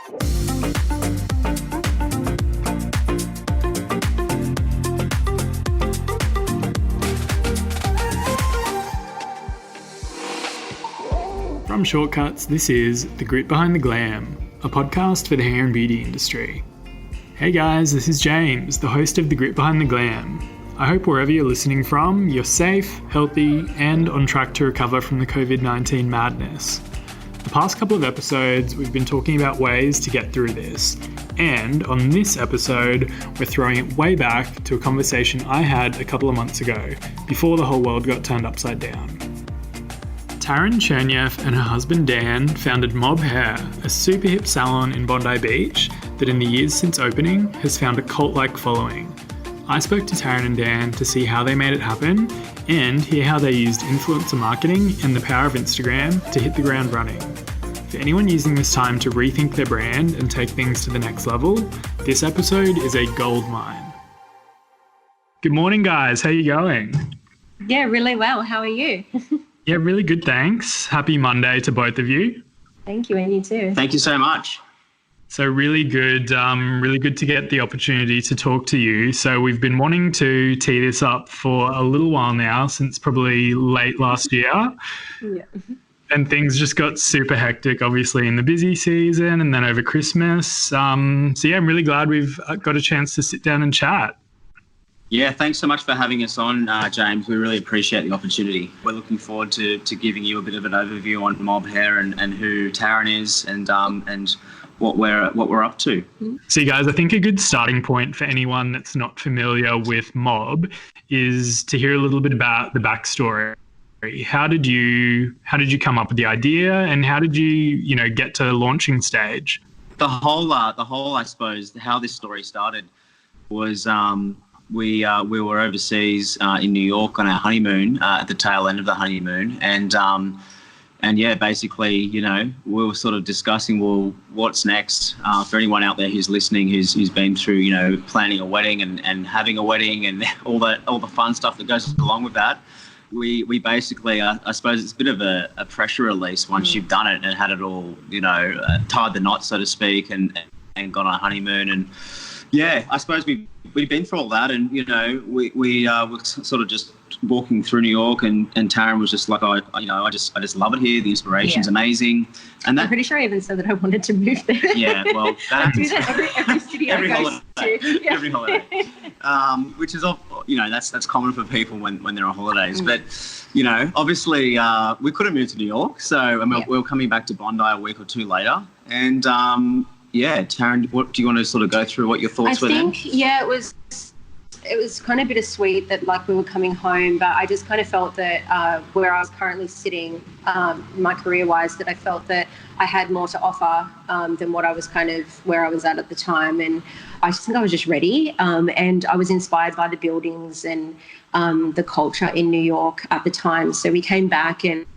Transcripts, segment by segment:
From Shortcuts, this is The Grit Behind the Glam, a podcast for the hair and beauty industry. Hey guys, this is James, the host of The Grit Behind the Glam. I hope wherever you're listening from, you're safe, healthy, and on track to recover from the COVID-19 madness. The past couple of episodes, we've been talking about ways to get through this. And on this episode, we're throwing it way back to a conversation I had a couple of months ago, before the whole world got turned upside down. Tarryn Cherniayeff and her husband Dan founded Mob Hair, a super hip salon in Bondi Beach that in the years since opening has found a cult-like following. I spoke to Tarryn and Dan to see how they made it happen and hear how they used influencer marketing and the power of Instagram to hit the ground running. For anyone using this time to rethink their brand and take things to the next level, this episode is a goldmine. Good morning, guys. How are you going? Yeah, really well. How are you? Yeah, really good, thanks. Happy Monday to both of you. Thank you, and you too. Thank you so much. So really good to get the opportunity to talk to you. So we've been wanting to tee this up for a little while now, since probably late last year. Yeah. And things just got super hectic, obviously, in the busy season and then over Christmas. So yeah, I'm really glad we've got a chance to sit down and chat. Yeah, thanks so much for having us on, James. We really appreciate the opportunity. We're looking forward to giving you a bit of an overview on Mob Hair and who Tarryn is and what we're up to. So, guys, I think a good starting point for anyone that's not familiar with Mob is to hear a little bit about the backstory. How did you come up with the idea, and how did you get to the launching stage? The whole I suppose how this story started was. We were overseas in New York on our honeymoon at the tail end of the honeymoon, and yeah, basically, we were sort of discussing, well, what's next for anyone out there who's listening, who's been through, planning a wedding and having a wedding and all the fun stuff that goes along with that. We basically, I suppose it's a bit of a pressure release once you've done it and had it all, tied the knot, so to speak, and gone on a honeymoon. And yeah, I suppose we've been through all that, and we were sort of just walking through New York, and Tarryn was just like, I just love it here. The inspiration's amazing, and I'm pretty sure I even said that I wanted to move there. Yeah, well, that do that every city every I go to. Yeah. Every holiday, which is that's common for people when they're on holidays. But obviously we couldn't move to New York, so we were coming back to Bondi a week or two later, and. Yeah, Tarryn, what do you want to sort of go through what your thoughts were then? I think, yeah, it was kind of bittersweet that we were coming home, but I just kind of felt that where I was currently sitting, my career-wise, that I felt that I had more to offer than what I was kind of where I was at the time, and I just think I was just ready, and I was inspired by the buildings and the culture in New York at the time. So we came back, and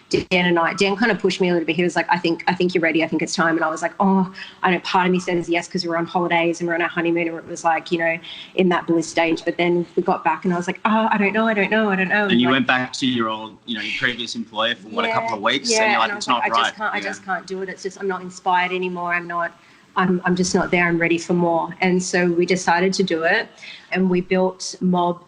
Dan kind of pushed me a little bit. He was like, I think you're ready. I think it's time. And I was like, oh, I know part of me says yes because we were on holidays and we were on our honeymoon, and it was like, in that bliss stage. But then we got back and I was like, oh, I don't know. And you went back to your old, your previous employer for a couple of weeks, and you're like, it's not right. I just can't do it. It's just, I'm not inspired anymore. I'm just not there. I'm ready for more. And so we decided to do it, and we built Mob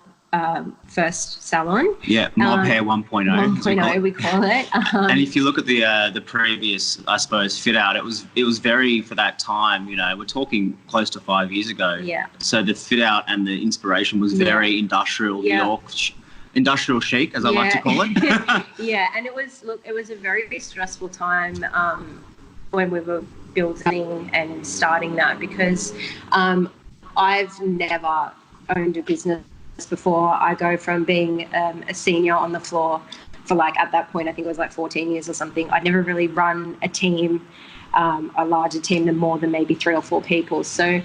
first salon. Yeah, Mob Hair 1.0. 1.0 we call it. And if you look at the previous, I suppose, fit out, it was very, for that time, we're talking close to 5 years ago. Yeah. So the fit out and the inspiration was very industrial, New York, industrial chic, as I like to call it. Yeah, and it was a very, very stressful time when we were building and starting that, because I've never owned a business before. I go from being a senior on the floor for at that point, I think it was 14 years or something. I'd never really run a team, a larger team than more than maybe 3 or 4 people. So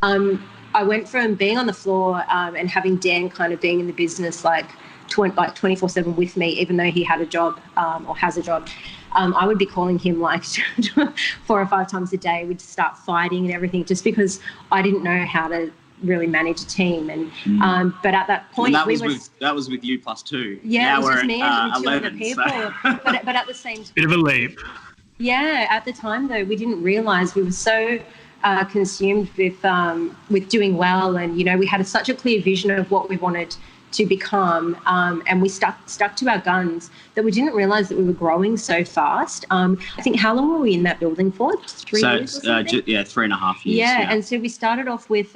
I went from being on the floor and having Dan kind of being in the business 24/7 with me, even though he had a job or has a job. I would be calling him 4 or 5 times a day. We'd start fighting and everything, just because I didn't know how to really manage a team. And but at that point, that was with you plus 2. Yeah, now it was just me and 2 other 11, people. So. but at the same time, bit of a leap. Yeah, at the time though, we didn't realise we were so consumed with doing well, and we had such a clear vision of what we wanted to become, and we stuck to our guns that we didn't realise that we were growing so fast. I think, how long were we in that building for? 3 years or something? 3.5 years. Yeah, and so we started off with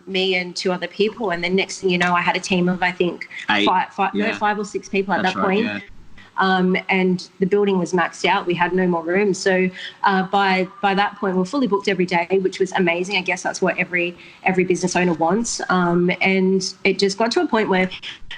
me and 2 other people, and then next thing you know, I had a team of, I think, 5 or 6 people at that point. Yeah. And the building was maxed out. We had no more room. So by that point, we were fully booked every day, which was amazing. I guess that's what every business owner wants. And it just got to a point where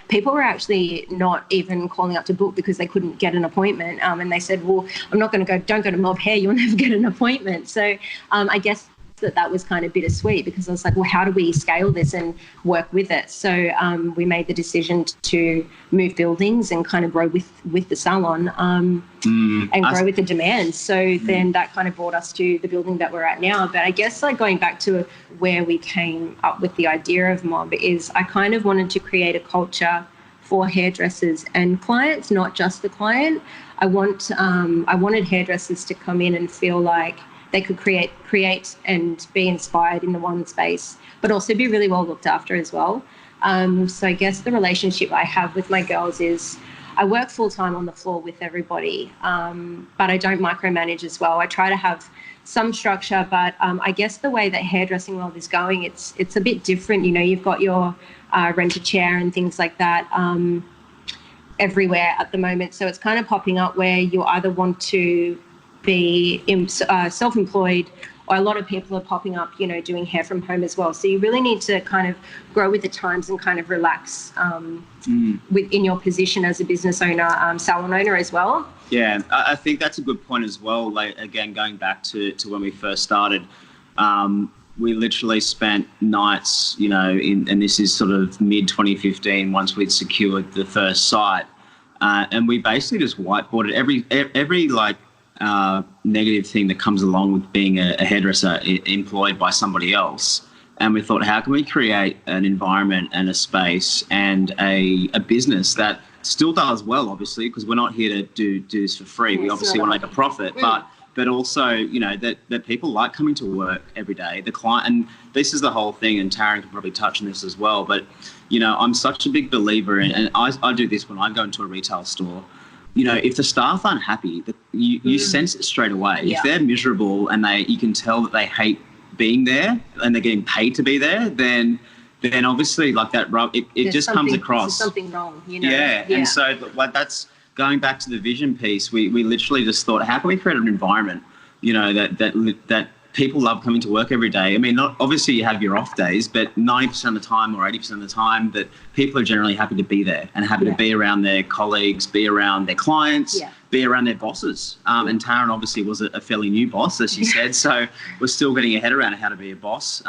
people were actually not even calling up to book because they couldn't get an appointment. And they said, well, I'm not going to go, don't go to Mob Hair, you'll never get an appointment. So I guess that was kind of bittersweet, because I was like, well, how do we scale this and work with it? So we made the decision to move buildings and kind of grow with the salon and grow with the demand. So then that kind of brought us to the building that we're at now. But I guess, like, going back to where we came up with the idea of Mob is I kind of wanted to create a culture for hairdressers and clients, not just the client. I wanted hairdressers to come in and feel like they could create and be inspired in the one space, but also be really well looked after as well. So I guess the relationship I have with my girls is I work full-time on the floor with everybody, but I don't micromanage as well. I try to have some structure, but I guess the way that hairdressing world is going, it's a bit different. You've got your rent-a-chair and things like that everywhere at the moment. So it's kind of popping up where you either want to be self-employed, or a lot of people are popping up, doing hair from home as well. So you really need to kind of grow with the times and kind of relax within your position as a business owner, salon owner as well. Yeah, I think that's a good point as well. Like, again, going back to when we first started, we literally spent nights, and this is sort of mid-2015, once we'd secured the first site, and we basically just whiteboarded every negative thing that comes along with being a hairdresser employed by somebody else. And we thought, how can we create an environment and a space and a business that still does well, obviously, because we're not here to do this for free. We obviously want to make a profit, but also, that people like coming to work every day. The client, and this is the whole thing, and Tarryn can probably touch on this as well, but, I'm such a big believer in, and I do this when I go into a retail store. If the staff aren't happy, you sense it straight away. Yeah. If they're miserable and you can tell that they hate being there and they're getting paid to be there, then obviously, like, that it just comes across. There's something wrong, Yeah. And so, like, that's going back to the vision piece. We literally just thought, how can we create an environment, that people love coming to work every day. I mean, obviously you have your off days, but 90% of the time or 80% of the time that people are generally happy to be there and happy to be around their colleagues, be around their clients, be around their bosses. And Tarryn obviously was a fairly new boss, as she said, so we're still getting her head around how to be a boss.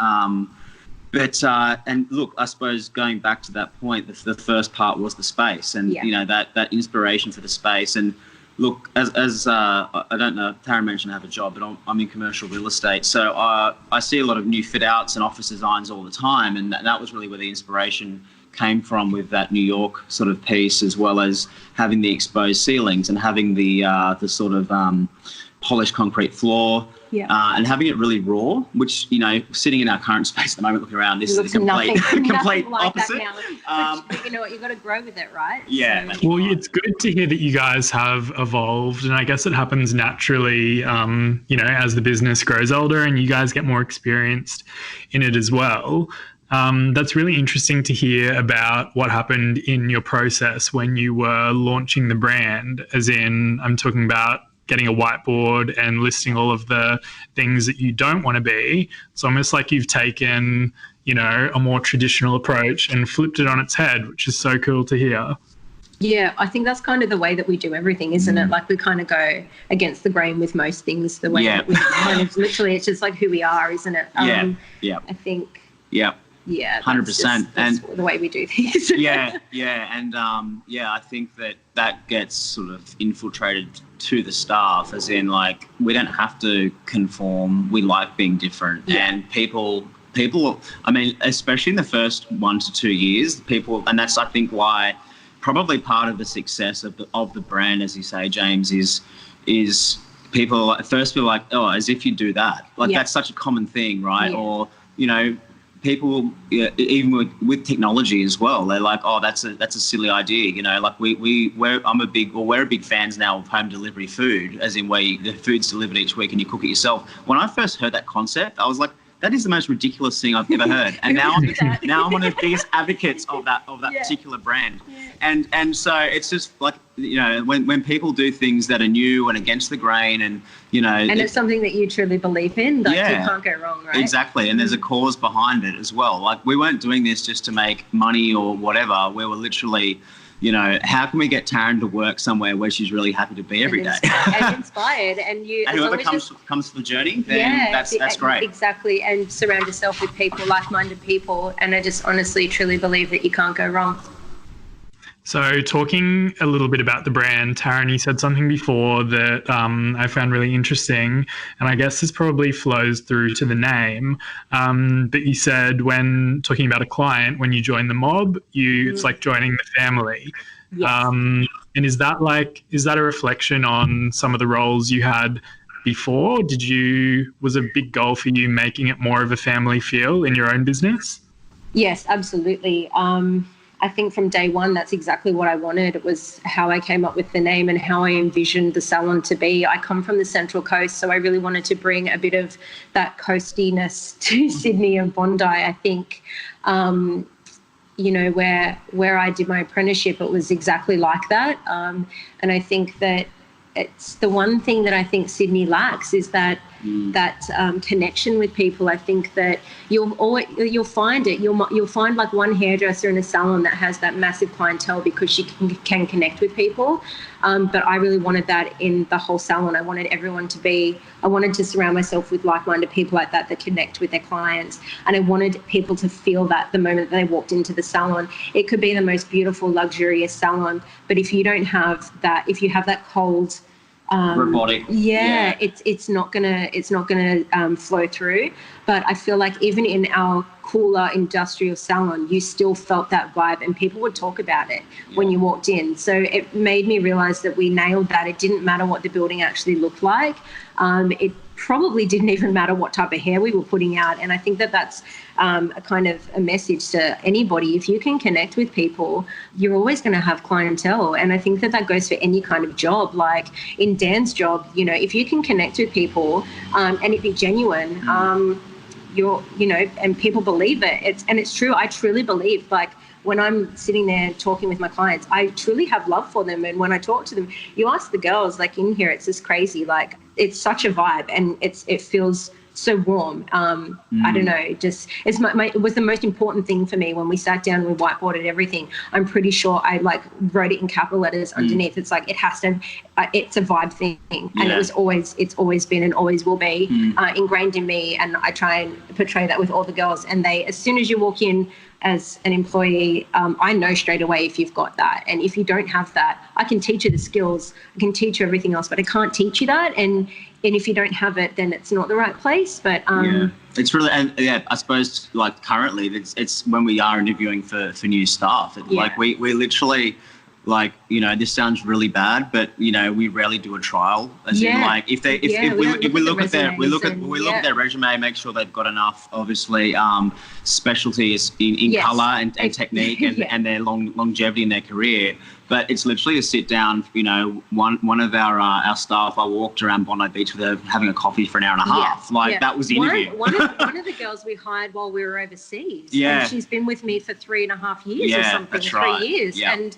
But and look, I suppose going back to that point, the first part was the space and, that inspiration for the space. And look, as I don't know, Tarryn mentioned I have a job, but I'm in commercial real estate. So I see a lot of new fit outs and office designs all the time. And that was really where the inspiration came from with that New York sort of piece, as well as having the exposed ceilings and having the sort of polished concrete floor. And having it really raw, which, sitting in our current space at the moment, looking around, this is the complete like opposite. But you know what, you've got to grow with it, right? Yeah. So, well, it's good to hear that you guys have evolved, and I guess it happens naturally, as the business grows older and you guys get more experienced in it as well. That's really interesting to hear about what happened in your process when you were launching the brand, as in, I'm talking about getting a whiteboard and listing all of the things that you don't want to be. It's almost like you've taken, a more traditional approach and flipped it on its head, which is so cool to hear. Yeah, I think that's kind of the way that we do everything, isn't it? Like, we kind of go against the grain with most things, the way that we kind of literally, it's just like who we are, isn't it? I think. Yeah. Yeah, 100%. That's the way we do things. And I think that gets sort of infiltrated to the staff, as in, like, we don't have to conform. We like being different, and people. I mean, especially in the first 1 to 2 years, people, and that's, I think, why probably part of the success of the brand, as you say, James, is people at first feel like, oh, as if you do that. Like that's such a common thing, right? Yeah. Or, you know, people, even with technology as well, they're like, oh, that's a silly idea, you know. Like we're big fans now of home delivery food, as in where the food's delivered each week and you cook it yourself. When I first heard that concept, I was like, that is the most ridiculous thing I've ever heard. And now I'm one of the biggest advocates of that particular brand. Yeah. And so it's just like, you know, when people do things that are new and against the grain, and you know, and it's something that you truly believe in, like you can't go wrong, right? Exactly. And there's a cause behind it as well. Like we weren't doing this just to make money or whatever. We were literally, you know, how can we get Tarryn to work somewhere where she's really happy to be every day? And inspired. And whoever comes to the journey, then that's great. Exactly. And surround yourself with people, like-minded people. And I just honestly, truly believe that you can't go wrong. So talking a little bit about the brand, Tarryn, you said something before that I found really interesting, and I guess this probably flows through to the name, but you said when talking about a client, when you join the mob, it's like joining the family. Yes. And is that a reflection on some of the roles you had before? Was a big goal for you making it more of a family feel in your own business? Yes, absolutely. I think from day one, that's exactly what I wanted. It was how I came up with the name and how I envisioned the salon to be. I come from the Central Coast, so I really wanted to bring a bit of that coastiness to Sydney and Bondi. I think, you know, where I did my apprenticeship, it was exactly like that. And I think that it's the one thing that I think Sydney lacks is that connection with people. I think that you'll find it. You'll find like one hairdresser in a salon that has that massive clientele because she can connect with people. But I really wanted that in the whole salon. I wanted to surround myself with like-minded people like that connect with their clients. And I wanted people to feel that the moment that they walked into the salon. It could be the most beautiful, luxurious salon, but if you don't have that, if you have that cold, robotic. It's not gonna flow through. But I feel like even in our cooler industrial salon, you still felt that vibe, and people would talk about it when you walked in. So it made me realize that we nailed that. It didn't matter what the building actually looked like. It probably didn't even matter what type of hair we were putting out. And I think that that's a kind of a message to anybody. If you can connect with people, you're always going to have clientele. And I think that that goes for any kind of job. Like in Dan's job, you know, if you can connect with people and it be genuine, and people believe it. It's true. I truly believe, like, when I'm sitting there talking with my clients, I truly have love for them. And when I talk to them, you ask the girls, like in here, it's just crazy. Like it's such a vibe, and it feels so warm. I don't know, just it was the most important thing for me when we sat down and we whiteboarded everything. I'm pretty sure I like wrote it in capital letters underneath. It's like it has to, it's a vibe thing, and it's always been and always will be ingrained in me. And I try and portray that with all the girls. And they, as soon as you walk in as an employee, I know straight away if you've got that. And if you don't have that, I can teach you the skills, I can teach you everything else, but I can't teach you that. And if you don't have it, then it's not the right place. But it's really, and I suppose like currently it's when we are interviewing for new staff, like we literally, like, you know, this sounds really bad, but you know, we rarely do a trial. As in, like, if we look at their resume, make sure they've got enough, obviously, specialties in colour and technique and their longevity in their career. But it's literally a sit down. You know, one of our staff, I walked around Bondi Beach with her having a coffee for an hour and a half. That was the interview. One of the girls we hired while we were overseas. Yeah, and she's been with me for 3.5 years or something. That's 3 years. Yeah. And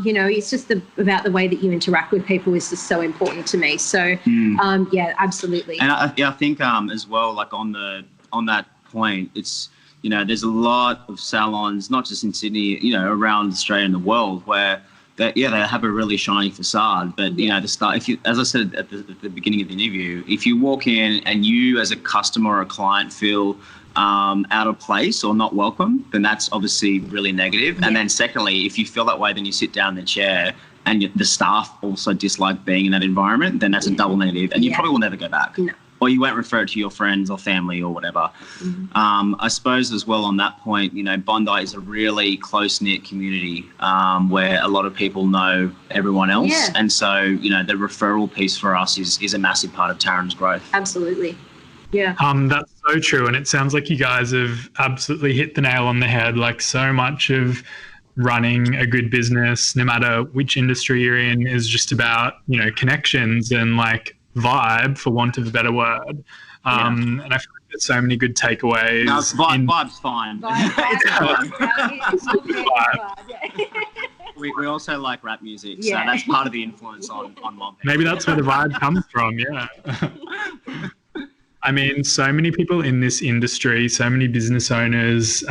you know, it's just about the way that you interact with people is just so important to me. So, absolutely. And I think as well, like on that point, it's, you know, there's a lot of salons, not just in Sydney, you know, around Australia and the world, where they have a really shiny facade. But you know, as I said at the beginning of the interview, if you walk in and you as a customer or a client feel out of place or not welcome, then that's obviously really negative. And then secondly, if you feel that way, then you sit down in the chair and the staff also dislike being in that environment, then that's a double negative, and you probably will never go back. or you won't refer it to your friends or family or whatever. I suppose as well on that point, you know, Bondi is a really close-knit community where a lot of people know everyone else. Yeah. And so, you know, the referral piece for us is a massive part of Tarryn's growth. Absolutely. Yeah. That's so true. And it sounds like you guys have absolutely hit the nail on the head. Like, so much of running a good business, no matter which industry you're in, is just about, you know, connections and like vibe, for want of a better word. And I feel like there's so many good takeaways. No, vibe's fine. We also like rap music, so that's part of the influence on mob. Maybe that's where the vibe comes from, yeah. I mean, so many people in this industry, so many business owners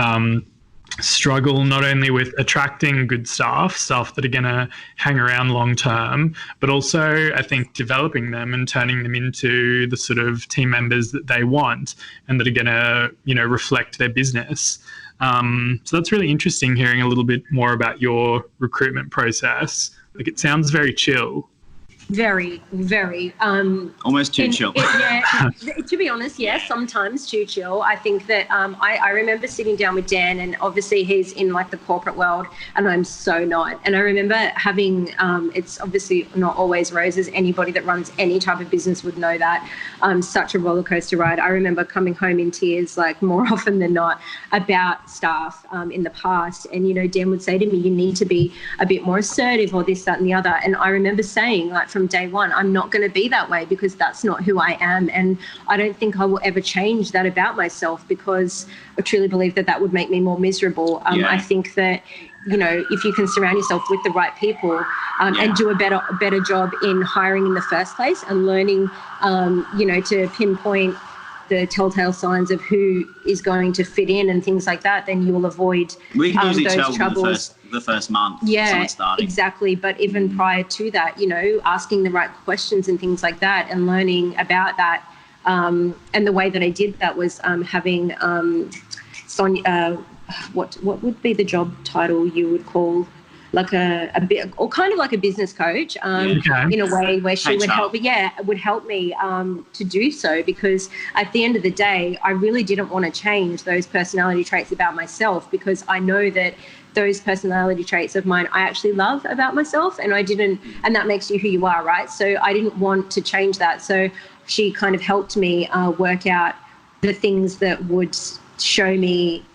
struggle not only with attracting good staff that are going to hang around long term, but also I think developing them and turning them into the sort of team members that they want and that are going to, you know, reflect their business. So that's really interesting hearing a little bit more about your recruitment process. Like, it sounds very chill. Very, very. Almost too chill. To be honest, yes, sometimes too chill. I think that I remember sitting down with Dan, and obviously he's in like the corporate world and I'm so not. And I remember having, it's obviously not always roses. Anybody that runs any type of business would know that. Such a roller coaster ride. I remember coming home in tears, like more often than not, about staff in the past. And, you know, Dan would say to me, you need to be a bit more assertive or this, that and the other. And I remember saying, like, from day one, I'm not going to be that way because that's not who I am. And I don't think I will ever change that about myself because I truly believe that that would make me more miserable. I think that, you know, if you can surround yourself with the right people and do a better job in hiring in the first place and learning, you know, to pinpoint the telltale signs of who is going to fit in and things like that, then you will avoid we can usually those tell troubles. The first month. Exactly. But even prior to that, you know, asking the right questions and things like that and learning about that. And the way that I did that was having Sonia, what would be the job title you would call, like a bit, or kind of like a business coach, in a way where she would help me to do so, because at the end of the day, I really didn't want to change those personality traits about myself, because I know that those personality traits of mine I actually love about myself, and and that makes you who you are, right? So I didn't want to change that. So she kind of helped me work out the things that would show me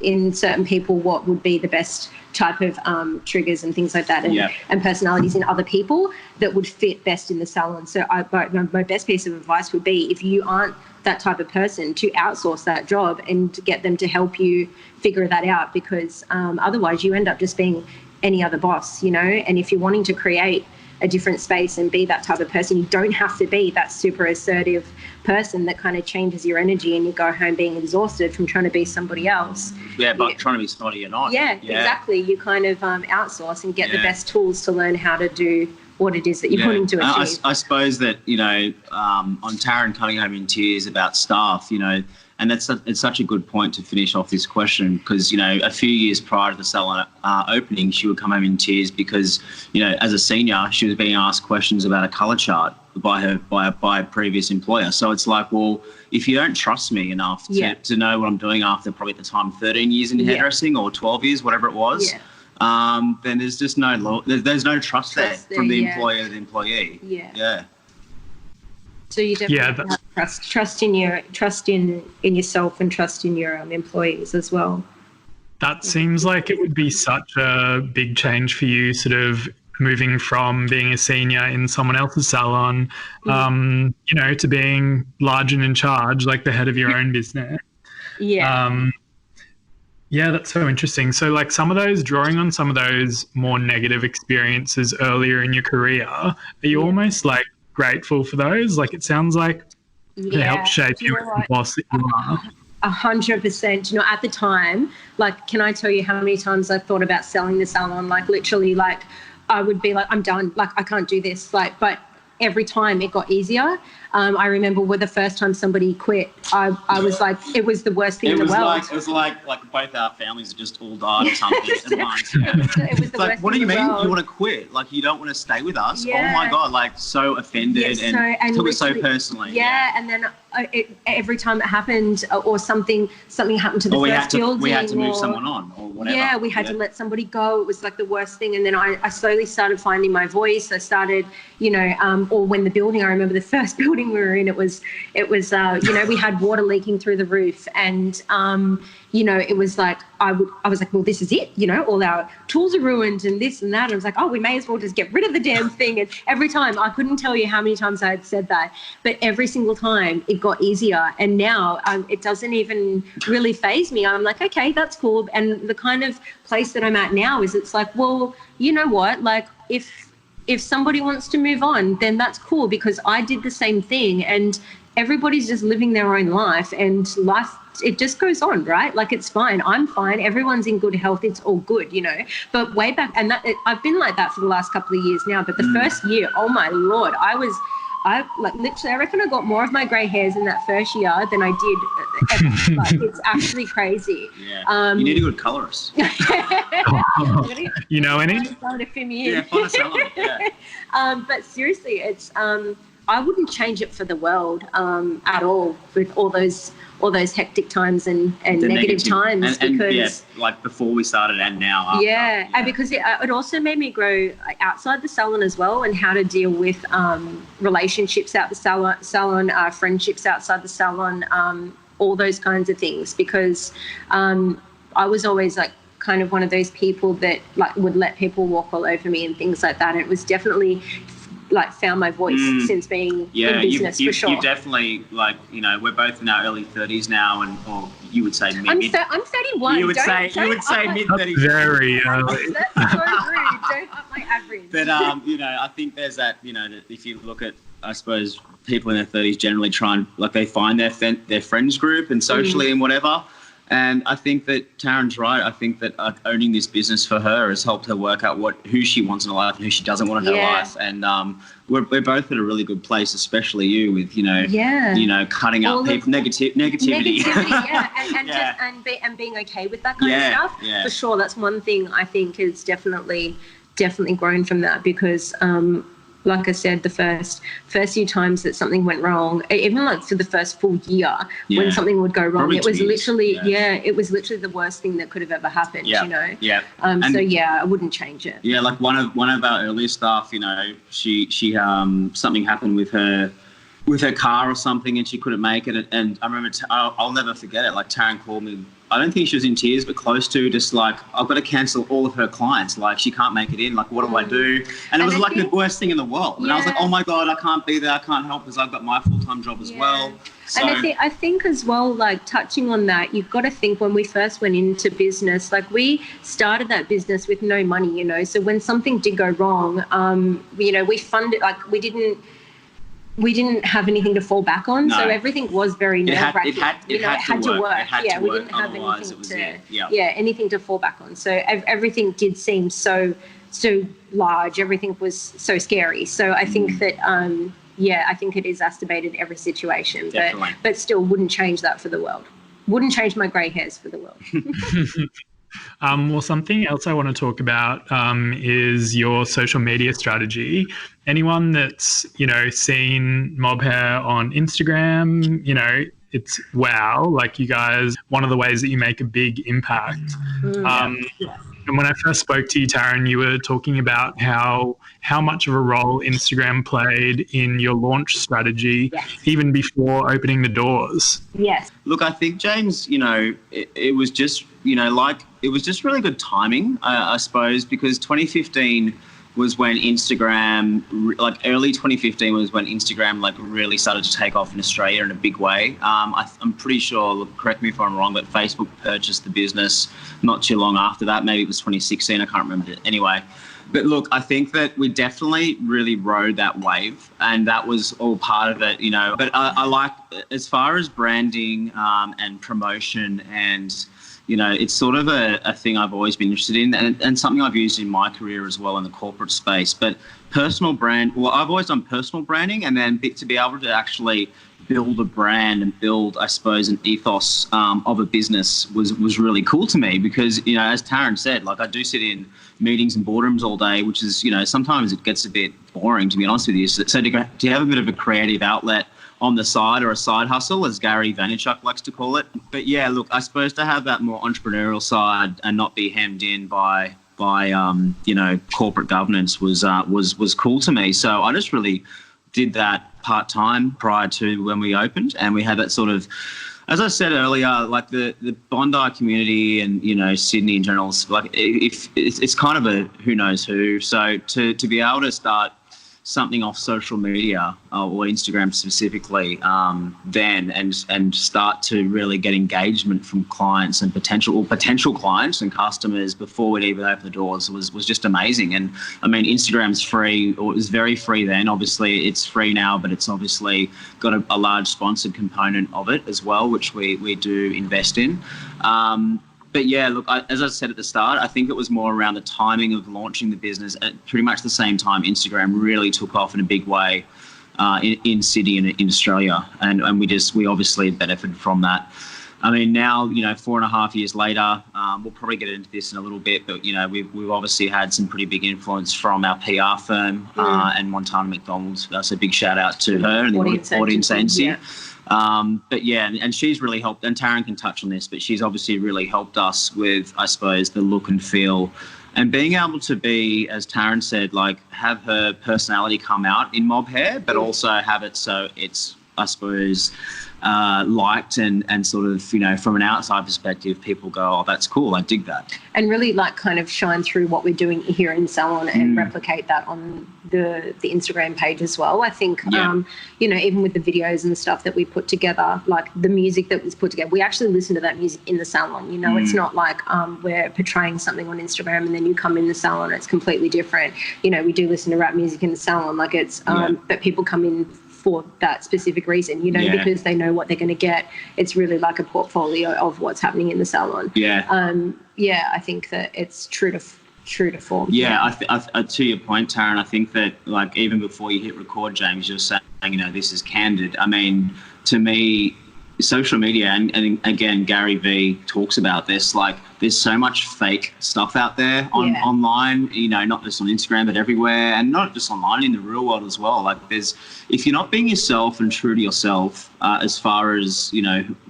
in certain people what would be the best type of triggers and things like that, and personalities in other people that would fit best in the salon. So my best piece of advice would be, if you aren't that type of person, to outsource that job and to get them to help you figure that out, because otherwise you end up just being any other boss, you know. And if you're wanting to create a different space and be that type of person, you don't have to be that super assertive person that kind of changes your energy and you go home being exhausted from trying to be somebody else. But trying to be somebody you're not. Exactly. You kind of outsource and get the best tools to learn how to do what it is that you're wanting to achieve. I suppose that, you know, on Tarryn coming home in tears about staff, you know, and it's such a good point to finish off this question, because, you know, a few years prior to the salon opening, she would come home in tears because, you know, as a senior, she was being asked questions about a colour chart by a previous employer. So it's like, well, if you don't trust me enough to know what I'm doing after probably at the time 13 years in hairdressing or 12 years, whatever it was, then there's just there's no trust there from the employer to the employee. So you definitely have trust in yourself and trust in your employees as well. That seems like it would be such a big change for you, sort of moving from being a senior in someone else's salon, you know, to being large and in charge, like the head of your own business. Yeah, that's so interesting. So, like, drawing on some of those more negative experiences earlier in your career, are you almost like grateful for those? Like, it sounds like they helped shape you as the boss that you are. 100%. You know, at the time, like, can I tell you how many times I've thought about selling the salon? Like, literally, like, I would be like, I'm done. Like, I can't do this. Like, but every time it got easier. I remember with the first time somebody quit, I was like, it was the worst thing in the world. It was like both our families just all died or something. It was the worst what do you thing mean in the world. you want to quit? Like, you don't want to stay with us? Yeah. Oh my God, like so offended and took it so personally. Yeah, and then every time it happened or something happened to the first building. We had to move someone on or whatever. Yeah, we had to let somebody go. It was like the worst thing. And then I slowly started finding my voice. I started, or when the building, I remember the first building we were in, it was we had water leaking through the roof, and it was like I was like, well, this is it, all our tools are ruined and this and that. And I was like, oh, we may as well just get rid of the damn thing. And every time, I couldn't tell you how many times I had said that, but every single time it got easier. And now it doesn't even really faze me. I'm like, okay, that's cool. And the kind of place that I'm at now is it's like, well, you know what, like if somebody wants to move on, then that's cool, because I did the same thing, and everybody's just living their own life, and life, it just goes on, right? Like, it's fine. I'm fine. Everyone's in good health. It's all good, But way back, and I've been like that for the last couple of years now. But the first year, oh my Lord, I reckon I got more of my grey hairs in that first year than I did ever. Like, it's actually crazy. Yeah. You need a good colorist. You know any? Yeah, find a salon. Yeah. But seriously, it's I wouldn't change it for the world at all, with all those hectic times and negative times, because like before we started and now after, and because it also made me grow outside the salon as well, and how to deal with relationships out the salon, friendships outside the salon, all those kinds of things, because I was always like kind of one of those people that like would let people walk all over me and things like that. And it was definitely like found my voice since being in business, for sure. You definitely, like, we're both in our early 30s now, or you would say mid. I'm 31. You would say mid 30s. Very early. That's so rude. Don't up my average. But I think there's that, that if you look at, I suppose, people in their 30s generally try and, like, they find their friends group and socially and whatever. And I think that Tarryn's right. I think that owning this business for her has helped her work out who she wants in her life and who she doesn't want in her life. And we're both at a really good place, especially you, with cutting out people negativity. And being okay with that kind of stuff. Yeah. For sure, that's one thing I think has definitely grown from that, because like I said, the first few times that something went wrong, even like for the first full year, when something would go wrong, probably it was literally, it was literally the worst thing that could have ever happened, Yeah. I wouldn't change it. Yeah, like one of our early staff, she something happened with her car or something, and she couldn't make it. And I remember, I'll never forget it. Like, Tarryn called me. I don't think she was in tears, but close to, just like, I've got to cancel all of her clients. Like, she can't make it in. Like, what do I do? And it was like the worst thing in the world. And I was like, oh my God, I can't be there. I can't help because I've got my full-time job as well. So, and I think as well, like, touching on that, you've got to think, when we first went into business, like, we started that business with no money, So when something did go wrong, we funded, like, we didn't have anything to fall back on, so everything was very nerve-wracking. It had to work. We didn't have anything to fall back on. So everything did seem so large. Everything was so scary. So I think that I think it exacerbated every situation. But still, wouldn't change that for the world. Wouldn't change my grey hairs for the world. Well, something else I want to talk about is your social media strategy. Anyone that's, seen Mob Hair on Instagram, it's wow. Like, you guys, one of the ways that you make a big impact. And when I first spoke to you, Tarryn, you were talking about how much of a role Instagram played in your launch strategy, even before opening the doors. Yes. Look, I think, James, it was just, it was just really good timing, I suppose, because 2015 was when Instagram, like early 2015 was when Instagram like really started to take off in Australia in a big way. I'm pretty sure, look, correct me if I'm wrong, but Facebook purchased the business not too long after that. Maybe it was 2016, I can't remember it. Anyway, but look, I think that we definitely really rode that wave, and that was all part of it, But I like, as far as branding and promotion and it's sort of a thing I've always been interested in, and something I've used in my career as well in the corporate space. But personal brand, well, I've always done personal branding, and then to be able to actually build a brand and build, I suppose, an ethos of a business was really cool to me, because, as Tarryn said, like, I do sit in meetings and boardrooms all day, which is, sometimes it gets a bit boring, to be honest with you. So to have a bit of a creative outlet on the side, or a side hustle, as Gary Vaynerchuk likes to call it. But yeah, look, I suppose to have that more entrepreneurial side and not be hemmed in by corporate governance was cool to me. So I just really did that part-time prior to when we opened, and we had that sort of, as I said earlier, like the Bondi community and, Sydney in general, like if it's kind of a who knows who. So to be able to start something off social media or Instagram specifically, then and start to really get engagement from clients and potential clients and customers before we'd even open the doors was just amazing. And I mean, Instagram's free, or it was very free then. Obviously it's free now, but it's obviously got a large sponsored component of it as well, which we do invest in. But yeah, look, as I said at the start, I think it was more around the timing of launching the business at pretty much the same time Instagram really took off in a big way in Sydney and in Australia. And we obviously benefited from that. I mean, now, 4.5 years later, we'll probably get into this in a little bit, but, we've obviously had some pretty big influence from our PR firm and Montana McDonald's. That's a big shout out to her and the audience agency. Yeah. But yeah, and she's really helped, and Tarryn can touch on this, but she's obviously really helped us with, I suppose, the look and feel, and being able to be, as Tarryn said, like, have her personality come out in mob hair, but also have it so it's, I suppose, liked and sort of, from an outside perspective, people go, oh, that's cool, I dig that. And really kind of shine through what we're doing here in Salon and replicate that on the Instagram page as well. I think, even with the videos and stuff that we put together, like the music that was put together, we actually listen to that music in the salon. It's not like we're portraying something on Instagram and then you come in the salon, it's completely different. We do listen to rap music in the salon, like it's, but people come in for that specific reason, because they know what they're going to get. It's really like a portfolio of what's happening in the salon. I think that it's true to form. To your point, Tarryn, I think that, like, even before you hit record, James, you're saying, this is candid. I mean, to me, social media, and again, Gary V talks about this, like, there's so much fake stuff out there online, not just on Instagram, but everywhere, and not just online, in the real world as well. Like, if you're not being yourself and true to yourself, as far as,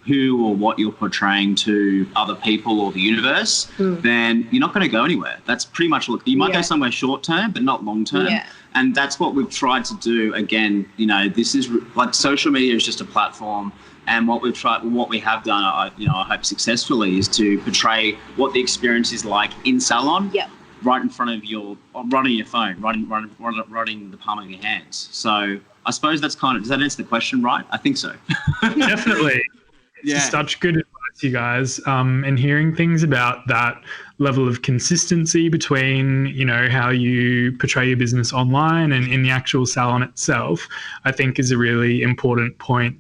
who or what you're portraying to other people or the universe, then you're not going to go anywhere. That's pretty much, you might go somewhere short term, but not long term. And that's what we've tried to do. Again, this is like, social media is just a platform. And what we have done, I hope successfully, is to portray what the experience is like in salon, right in front of your phone, right in the palm of your hands. So I suppose that's does that answer the question, right? I think so. Definitely. It's such good advice, you guys. And hearing things about that level of consistency between, how you portray your business online and in the actual salon itself, I think is a really important point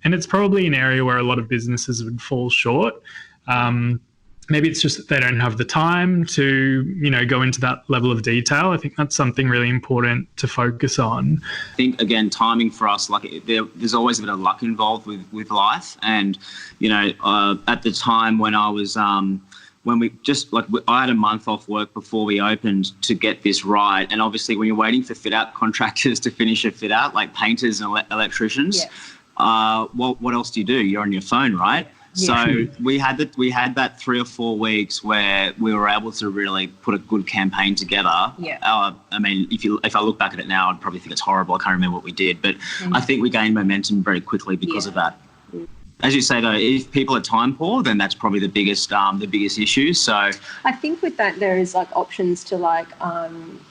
and it's probably an area where a lot of businesses would fall short. Maybe it's just that they don't have the time to, go into that level of detail. I think that's something really important to focus on. I think, again, timing for us, like, there's always a bit of luck involved with life. And, at the time when I was, when we just, like, I had a month off work before we opened to get this right. And obviously when you're waiting for fit-out contractors to finish a fit-out, like painters and electricians, what else do? You're on your phone, right? So we had that 3 or 4 weeks where we were able to really put a good campaign together. I mean, if I look back at it now, I'd probably think it's horrible. I can't remember what we did, but I think we gained momentum very quickly because of that. As you say, though, if people are time poor, then that's probably the biggest issue. So I think with that, there is like options to like,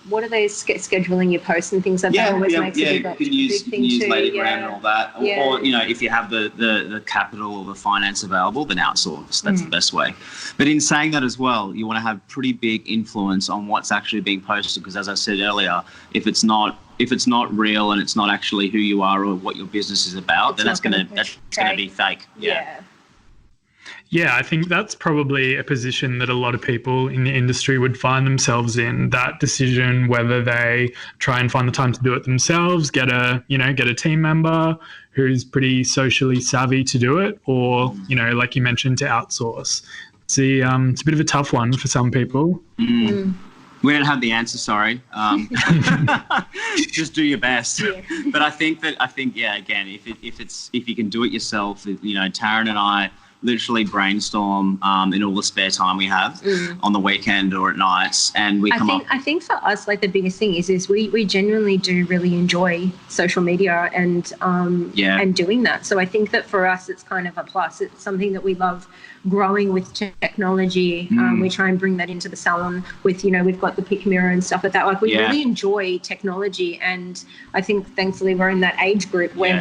what are they scheduling your posts and things like that? Always makes a big thing too. You can use Ladygram and all that, or if you have the capital or the finance available, then outsource. That's the best way. But in saying that as well, you want to have pretty big influence on what's actually being posted, because as I said earlier, if it's not real and it's not actually who you are or what your business is about, then that's going to be fake. Yeah, I think that's probably a position that a lot of people in the industry would find themselves in, that decision whether they try and find the time to do it themselves, get a team member who's pretty socially savvy to do it, or, like you mentioned, to outsource. It's a bit of a tough one for some people. We don't have the answer, sorry. Just do your best. Yeah. But I think again, if you can do it yourself, Tarryn and I literally brainstorm in all the spare time we have on the weekend or at nights, and we come up. I think for us, like, the biggest thing is we genuinely do really enjoy social media and doing that. So I think that for us, it's kind of a plus. It's something that we love growing with technology. We try and bring that into the salon with, we've got the pick mirror and stuff like that. Like, we really enjoy technology, and I think thankfully we're in that age group where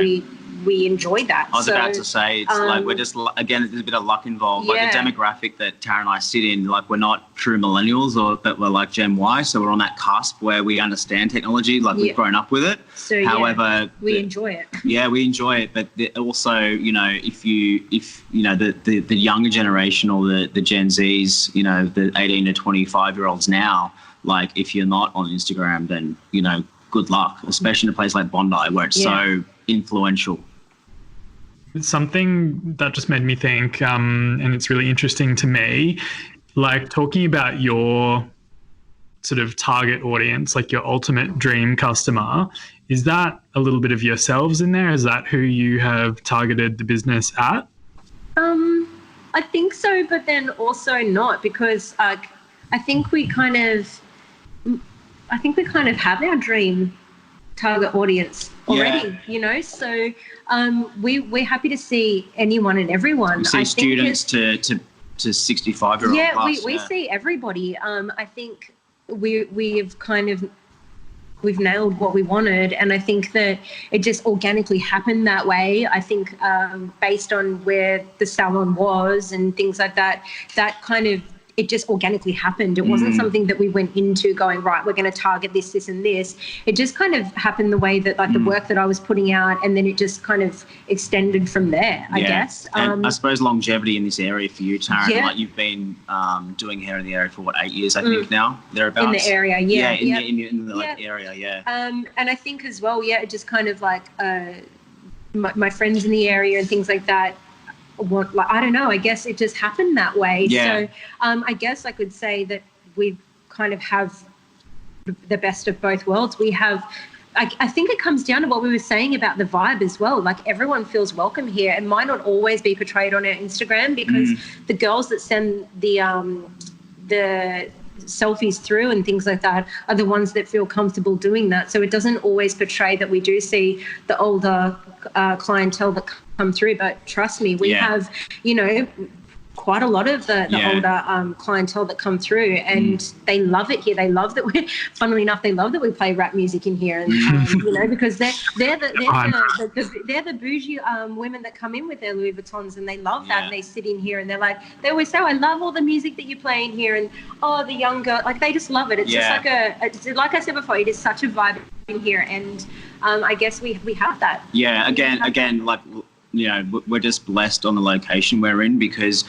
we enjoy that. I was about to say, it's like we're just, again, there's a bit of luck involved. Like the demographic that Tarryn and I sit in, like, we're not true millennials, but we're like Gen Y, so we're on that cusp where we understand technology, like we've grown up with it. So, however, we enjoy it. Yeah, we enjoy it, but also, if the younger generation or the Gen Zs, the 18 to 25-year-olds now, like, if you're not on Instagram, then, good luck, especially in a place like Bondi where it's so influential. It's something that just made me think, and it's really interesting to me, like, talking about your sort of target audience, like your ultimate dream customer. Is that a little bit of yourselves in there? Is that who you have targeted the business at? I think so, but then also not, because I think we kind of have our dream target audience already, so we're happy to see anyone and everyone. We see students to 65-year-old plus. We see everybody. I think we've nailed what we wanted, and I think that it just organically happened that way. I think based on where the salon was and things like that, it just organically happened. It wasn't something that we went into going, right, we're going to target this, and this. It just kind of happened the way that, like, the work that I was putting out, and then it just kind of extended from there, I guess. And I suppose longevity in this area for you, Tarryn, like, you've been doing hair in the area for, 8 years, I think now, thereabouts? In the area, in the area, And I think as well, it just kind of like my friends in the area and things like that, I don't know, I guess it just happened that way. So I guess I could say that we kind of have the best of both worlds. We have, I think it comes down to what we were saying about the vibe as well. Like, everyone feels welcome here. It might not always be portrayed on our Instagram, because the girls that send the selfies through and things like that are the ones that feel comfortable doing that. So it doesn't always portray that we do see the older clientele that come through, but trust me, we have quite a lot of the older clientele that come through, and they love it here. They love that funnily enough, they love that we play rap music in here, and because they're the bougie women that come in with their Louis Vuittons, and they love that, and they sit in here and they always say, I love all the music that you play in here, and the young girl, like, they just love it. It's just like I said before, it is such a vibe in here, and I guess we have that. Again, like, we're just blessed on the location we're in, because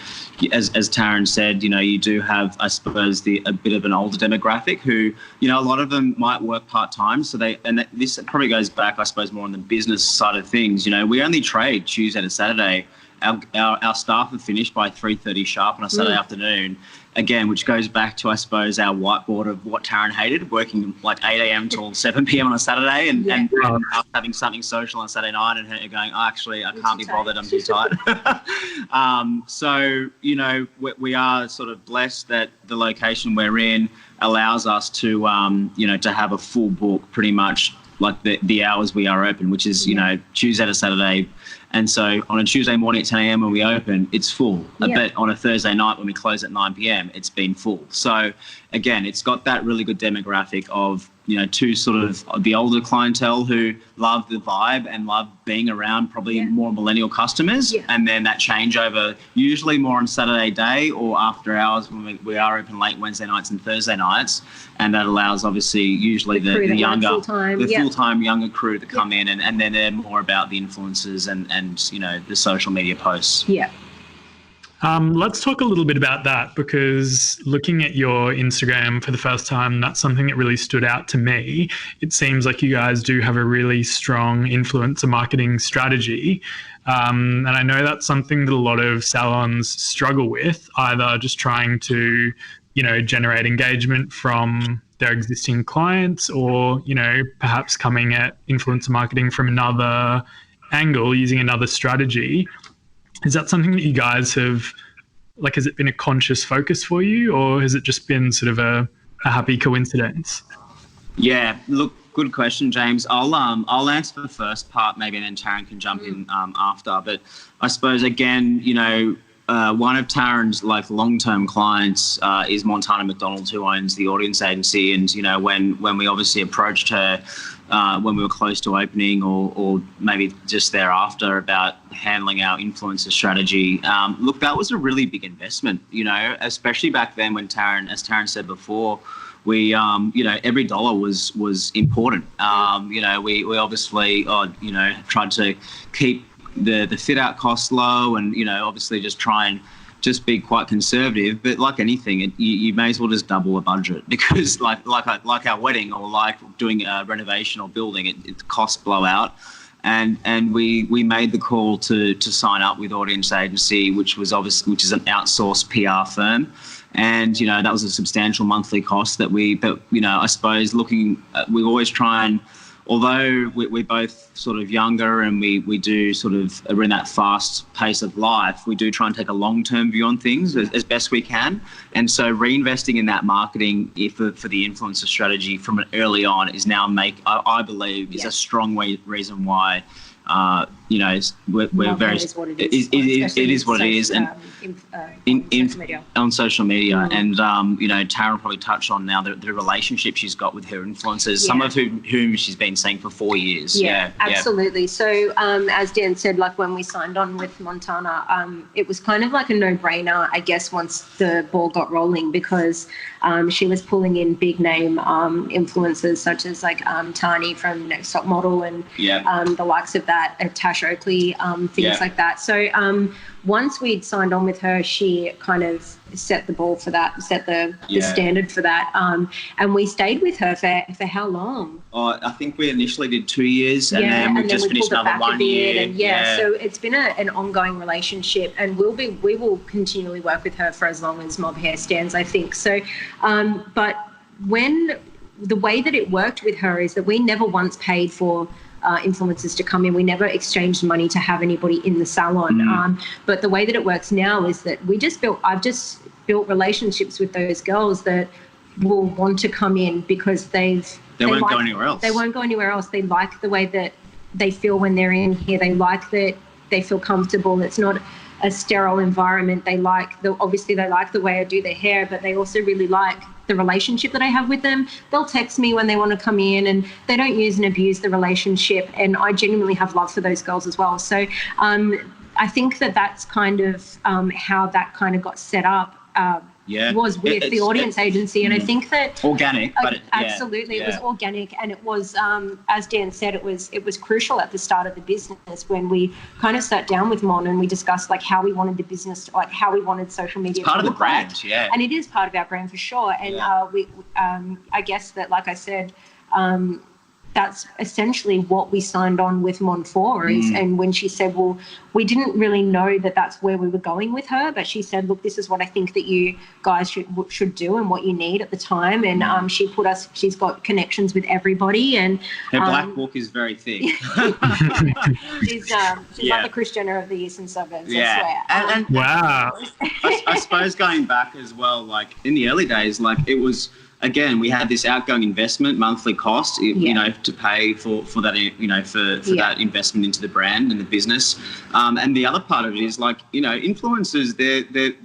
as Tarryn said, you do have, I suppose, a bit of an older demographic who, a lot of them might work part-time. So this probably goes back, I suppose, more on the business side of things. We only trade Tuesday to Saturday. Our staff are finished by 3:30 sharp on a Saturday afternoon. Again, which goes back to, I suppose, our whiteboard of what Tarryn hated, working like 8 a.m. till 7 p.m. on a Saturday, and us having something social on Saturday night, and her going, actually, I can't be bothered, I'm too tired. So, we are sort of blessed that the location we're in allows us to, to have a full book pretty much like the hours we are open, which is, Tuesday to Saturday. And so on a Tuesday morning at 10 a.m. when we open, it's full. But on a Thursday night when we close at 9 p.m., it's been full. So, again, it's got that really good demographic of, to sort of the older clientele who love the vibe and love being around probably more millennial customers. And then that changeover, usually more on Saturday day or after hours when we are open late Wednesday nights and Thursday nights. And that allows, obviously, usually the younger, full-time younger crew to come in, and then they're more about the influencers and the social media posts. Let's talk a little bit about that, because looking at your Instagram for the first time, that's something that really stood out to me. It seems like you guys do have a really strong influencer marketing strategy. And I know that's something that a lot of salons struggle with, either just trying to, generate engagement from their existing clients, or, perhaps coming at influencer marketing from another angle, using another strategy. Is that something that you guys have, has it been a conscious focus for you, or has it just been sort of a happy coincidence? Yeah, look, good question, James. I'll answer the first part maybe, and then Tarryn can jump in after. But I suppose, again, one of Tarryn's long-term clients is Montana McDonald, who owns the audience agency. And, when we obviously approached her when we were close to opening, or maybe just thereafter, about handling our influencer strategy, look, that was a really big investment, especially back then when as Tarryn said before, we, every dollar was important. We obviously, tried to keep the fit out costs low, and, obviously just try and just be quite conservative. But like anything, you may as well just double a budget, because like our wedding, or like doing a renovation or building, it costs blow out. And we made the call to sign up with Audience Agency, which is an outsourced PR firm. And, that was a substantial monthly cost that I suppose we always try and, although we're both sort of younger, and we do we're in that fast pace of life, we do try and take a long-term view on things as best we can. And so reinvesting in that marketing for the influencer strategy from an early on is now I believe is a strong reason why, we're very, it is what it is. And on social media. And, Tarryn probably touched on now the relationship she's got with her influencers, some of whom she's been seeing for 4 years. Yeah, absolutely. Yeah. So as Dan said, when we signed on with Montana, it was kind of like a no-brainer, I guess, once the ball got rolling, because she was pulling in big name influencers such as Tani from Next Top Model, and the likes of that, Tash Oakley, things like that. So once we'd signed on with her, she kind of set the ball for that, set the standard for that. And we stayed with her for how long? I think we initially did 2 years, and then we just finished another 1 year. And so it's been an ongoing relationship, and we will continually work with her for as long as Mob Hair stands, I think. So, but when the way that it worked with her is that we never once paid for influencers to come in. We never exchanged money to have anybody in the salon. But the way that it works now is that I've just built relationships with those girls that will want to come in because they won't go anywhere else. They won't go anywhere else. They like the way that they feel when they're in here. They like that they feel comfortable. It's not a sterile environment. They like obviously they like the way I do their hair, but they also really like the relationship that I have with them. They'll text me when they want to come in, and they don't use and abuse the relationship. And I genuinely have love for those girls as well. So I think that's kind of how that kind of got set up. Was with the audience agency, and I think that organic, but absolutely it was organic, and it was as Dan said, it was crucial at the start of the business when we kind of sat down with Mon and we discussed how we wanted the business, how we wanted social media. It's part of the brand, and it is part of our brand for sure. And we I guess that, like I said, that's essentially what we signed on with Mon for. And when she said, well, we didn't really know that that's where we were going with her, but she said, look, this is what I think that you guys should do and what you need at the time. And she's got connections with everybody. And her black book is very thick. she's like the Kris Jenner of the eastern suburbs, I swear. And wow. I suppose going back as well, in the early days, it was, again, we had this outgoing investment, monthly cost, to pay for that, for that investment into the brand and the business. And the other part of it is influencers,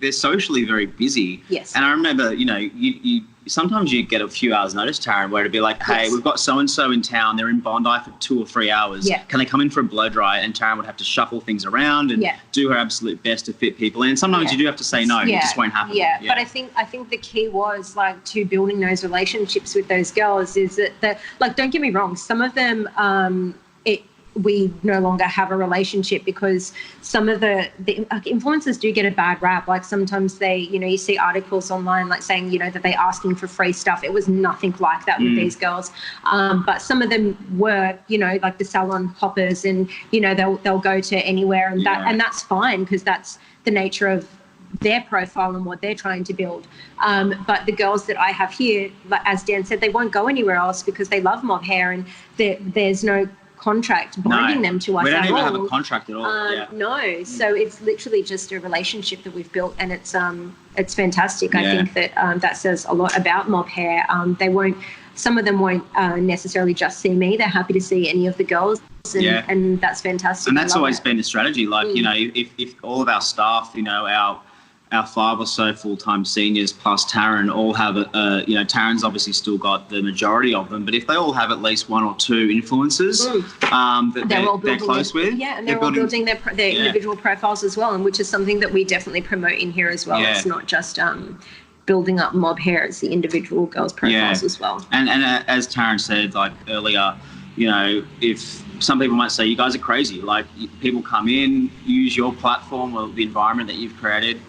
they're socially very busy. Yes. And I remember, you sometimes you get a few hours notice, Tarryn, where it'd be like, hey, we've got so-and-so in town. They're in Bondi for 2 or 3 hours. Yeah. Can they come in for a blow dry? And Tarryn would have to shuffle things around and do her absolute best to fit people in. Sometimes you do have to say no. It just won't happen. Yeah. But I think the key was to building those relationships with those girls is that don't get me wrong, some of them we no longer have a relationship, because some of the influencers do get a bad rap. Like sometimes they, you see articles online like saying, that they're asking for free stuff. It was nothing like that with these girls. But some of them were, like the salon hoppers, and, they'll go to anywhere, and that's fine, because that's the nature of their profile and what they're trying to build. But the girls that I have here, like, as Dan said, they won't go anywhere else because they love mob hair, and there's no contract binding them to us at all. We don't even have a contract at all. No, so it's literally just a relationship that we've built, and it's fantastic. I think that that says a lot about mob hair. Some of them won't necessarily just see me. They're happy to see any of the girls, and that's fantastic. And that's always been a strategy. Like, if all of our staff, our 5 or so full-time seniors plus Tarryn all have Tarryn's obviously still got the majority of them, but if they all have at least 1 or 2 influencers that they're close with, and they're all building their individual profiles as well, and which is something that we definitely promote in here as well. It's not just building up mob hair, it's the individual girls' profiles as well. And as Tarryn said, like earlier, if some people might say you guys are crazy, like people come in, use your platform or the environment that you've created,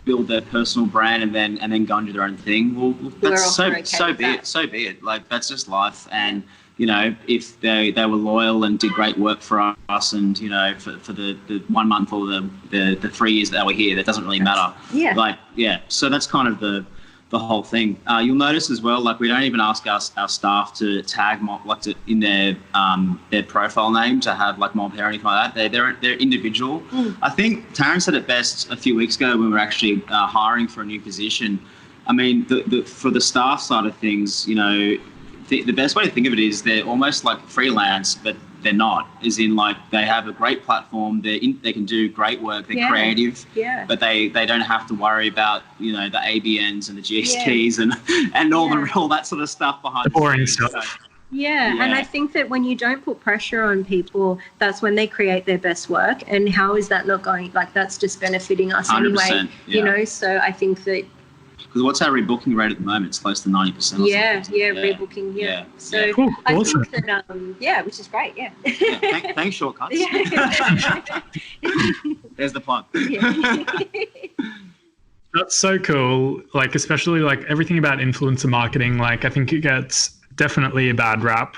build their personal brand, and then go and do their own thing. Well, that's so be it. Like, that's just life. And if they were loyal and did great work for us, and for the 1 month or the 3 years that they were here, that doesn't really matter. So that's kind of the whole thing. You'll notice as well, like, we don't even ask our staff to tag mob, like, in their profile name to have like mob hair or anything like that. They're individual. I think Tarryn said it best a few weeks ago when we were actually hiring for a new position. I mean, for the staff side of things, the best way to think of it is they're almost like freelance, but they're not. As in, like, they have a great platform. They can do great work. They're creative, but they don't have to worry about the ABNs and the GSTs and all that sort of stuff behind the boring stuff. So. And I think that when you don't put pressure on people, that's when they create their best work. And how is that not going? Like, that's just benefiting us anyway. So I think that. Because what's our rebooking rate at the moment? It's close to 90%. Rebooking. So cool. I Awesome. think that, which is great. Thanks, Shortcuts. There's the plug. That's so cool. Like, especially like everything about influencer marketing. Like, I think it gets definitely a bad rap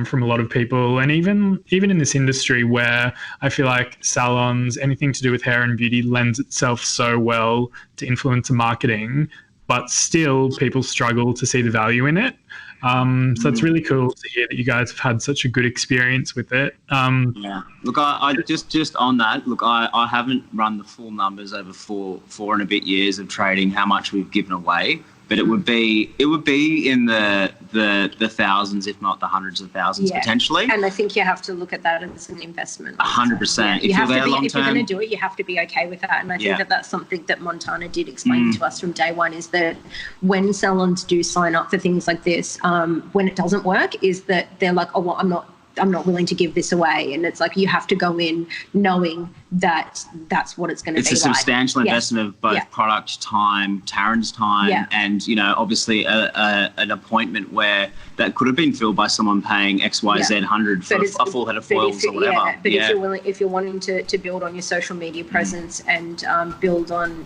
from a lot of people, and even in this industry where I feel like salons, anything to do with hair and beauty, lends itself so well to influencer marketing, but still people struggle to see the value in it. So it's really cool to hear that you guys have had such a good experience with it. Look, I just on that. Look, I haven't run the full numbers over four and a bit years of trading, how much we've given away. But it would be in the thousands, if not the hundreds of thousands, potentially. And I think you have to look at that as an investment. 100%. If you're going to do it, you have to be okay with that. And I think that's something that Montana did explain to us from day one, is that when salons do sign up for things like this, when it doesn't work, is that they're like, oh, well, I'm not willing to give this away. And it's like, you have to go in knowing that that's what it's going to be like. It's a substantial investment of both product time, Tarryn's time, and, obviously an appointment where that could have been filled by someone paying XYZ 100 for a full head of foils or whatever. But if you're wanting to build on your social media presence and build on,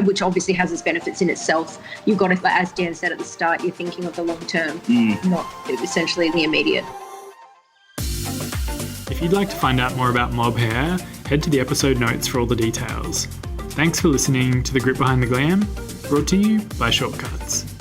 which obviously has its benefits in itself, you've got to, as Dan said at the start, you're thinking of the long term, not essentially the immediate. If you'd like to find out more about mob hair, head to the episode notes for all the details. Thanks for listening to The Grit Behind the Glam, brought to you by Shortcuts.